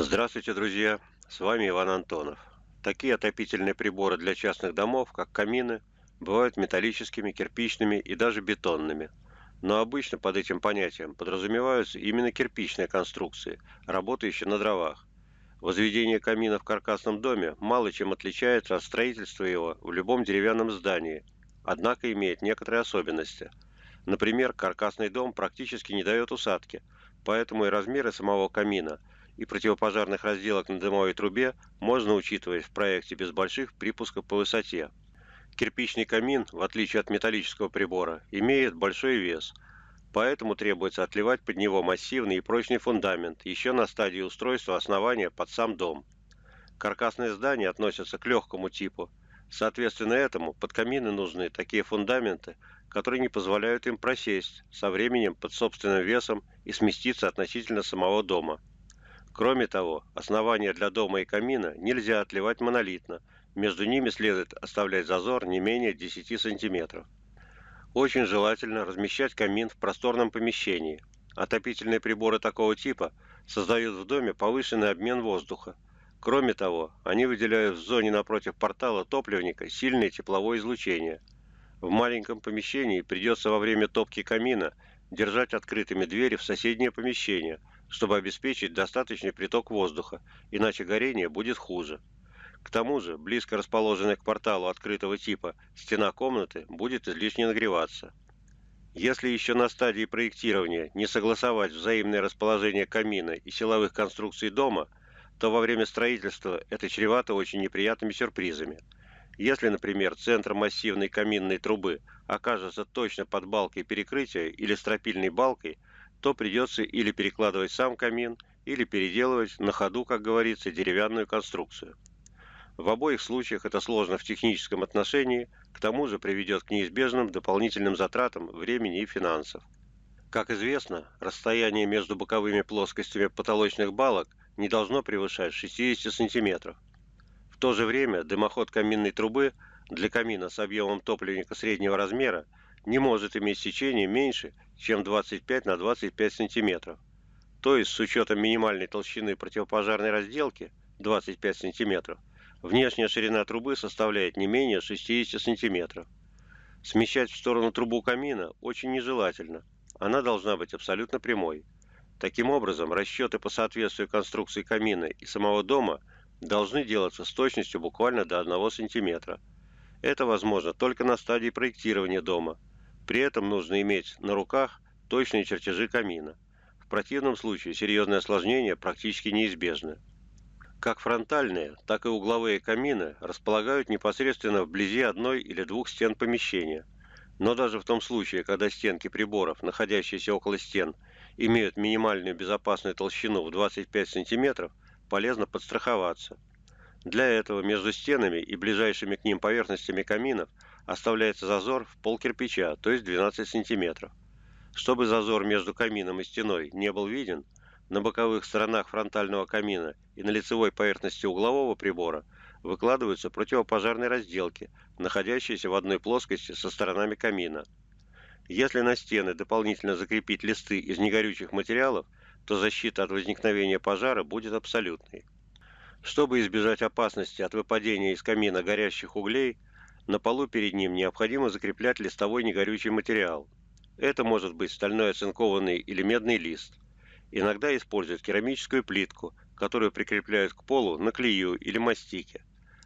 Здравствуйте, друзья! С вами Иван Антонов. Такие отопительные приборы для частных домов, как камины, бывают металлическими, кирпичными и даже бетонными. Но обычно под этим понятием подразумеваются именно кирпичные конструкции, работающие на дровах. Возведение камина в каркасном доме мало чем отличается от строительства его в любом деревянном здании, однако имеет некоторые особенности. Например, каркасный дом практически не дает усадки, поэтому и размеры самого камина и противопожарных разделок на дымовой трубе можно учитывать в проекте без больших припусков по высоте. Кирпичный камин, в отличие от металлического прибора, имеет большой вес, поэтому требуется отливать под него массивный и прочный фундамент еще на стадии устройства основания под сам дом. Каркасные здания относятся к легкому типу. Соответственно этому под камины нужны такие фундаменты, которые не позволяют им просесть со временем под собственным весом и сместиться относительно самого дома. Кроме того, основания для дома и камина нельзя отливать монолитно, между ними следует оставлять зазор не менее 10 сантиметров. Очень желательно размещать камин в просторном помещении. Отопительные приборы такого типа создают в доме повышенный обмен воздуха. Кроме того, они выделяют в зоне напротив портала топливника сильное тепловое излучение. В маленьком помещении придется во время топки камина держать открытыми двери в соседнее помещение, чтобы обеспечить достаточный приток воздуха, иначе горение будет хуже. К тому же, близко расположенная к порталу открытого типа стена комнаты будет излишне нагреваться. Если еще на стадии проектирования не согласовать взаимное расположение камина и силовых конструкций дома, то во время строительства это чревато очень неприятными сюрпризами. Если, например, центр массивной каминной трубы окажется точно под балкой перекрытия или стропильной балкой, то придется или перекладывать сам камин, или переделывать на ходу, как говорится, деревянную конструкцию. В обоих случаях это сложно в техническом отношении, к тому же приведет к неизбежным дополнительным затратам времени и финансов. Как известно, расстояние между боковыми плоскостями потолочных балок не должно превышать 60 сантиметров. В то же время дымоход каминной трубы для камина с объемом топливника среднего размера не может иметь сечение меньше, чем 25 на 25 сантиметров. То есть с учетом минимальной толщины противопожарной разделки 25 сантиметров, внешняя ширина трубы составляет не менее 60 сантиметров. Смещать в сторону трубу камина очень нежелательно. Она должна быть абсолютно прямой. Таким образом, расчеты по соответствию конструкции камина и самого дома должны делаться с точностью буквально до 1 сантиметра. Это возможно только на стадии проектирования дома. При этом нужно иметь на руках точные чертежи камина. В противном случае серьезные осложнения практически неизбежны. Как фронтальные, так и угловые камины располагают непосредственно вблизи одной или двух стен помещения. Но даже в том случае, когда стенки приборов, находящиеся около стен, имеют минимальную безопасную толщину в 25 сантиметров, полезно подстраховаться. Для этого между стенами и ближайшими к ним поверхностями каминов оставляется зазор в пол кирпича, то есть 12 сантиметров. Чтобы зазор между камином и стеной не был виден, на боковых сторонах фронтального камина и на лицевой поверхности углового прибора выкладываются противопожарные разделки, находящиеся в одной плоскости со сторонами камина. Если на стены дополнительно закрепить листы из негорючих материалов, то защита от возникновения пожара будет абсолютной. Чтобы избежать опасности от выпадения из камина горящих углей, на полу перед ним необходимо закреплять листовой негорючий материал. Это может быть стальной оцинкованный или медный лист. Иногда используют керамическую плитку, которую прикрепляют к полу на клею или мастике.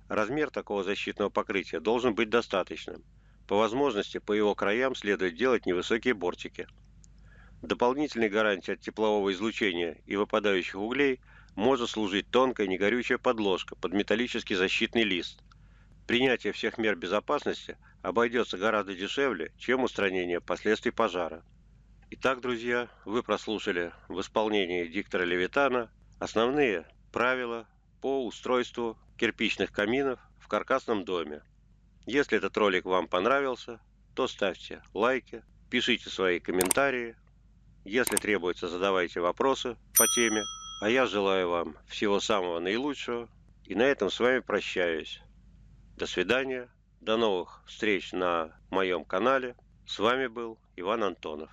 Размер такого защитного покрытия должен быть достаточным. По возможности по его краям следует делать невысокие бортики. Дополнительной гарантией от теплового излучения и выпадающих углей может служить тонкая негорючая подложка под металлический защитный лист. Принятие всех мер безопасности обойдется гораздо дешевле, чем устранение последствий пожара. Итак, друзья, вы прослушали в исполнении диктора Левитана основные правила по устройству кирпичных каминов в каркасном доме. Если этот ролик вам понравился, то ставьте лайки, пишите свои комментарии. Если требуется, задавайте вопросы по теме. А я желаю вам всего самого наилучшего. И на этом с вами прощаюсь. До свидания. До новых встреч на моем канале. С вами был Иван Антонов.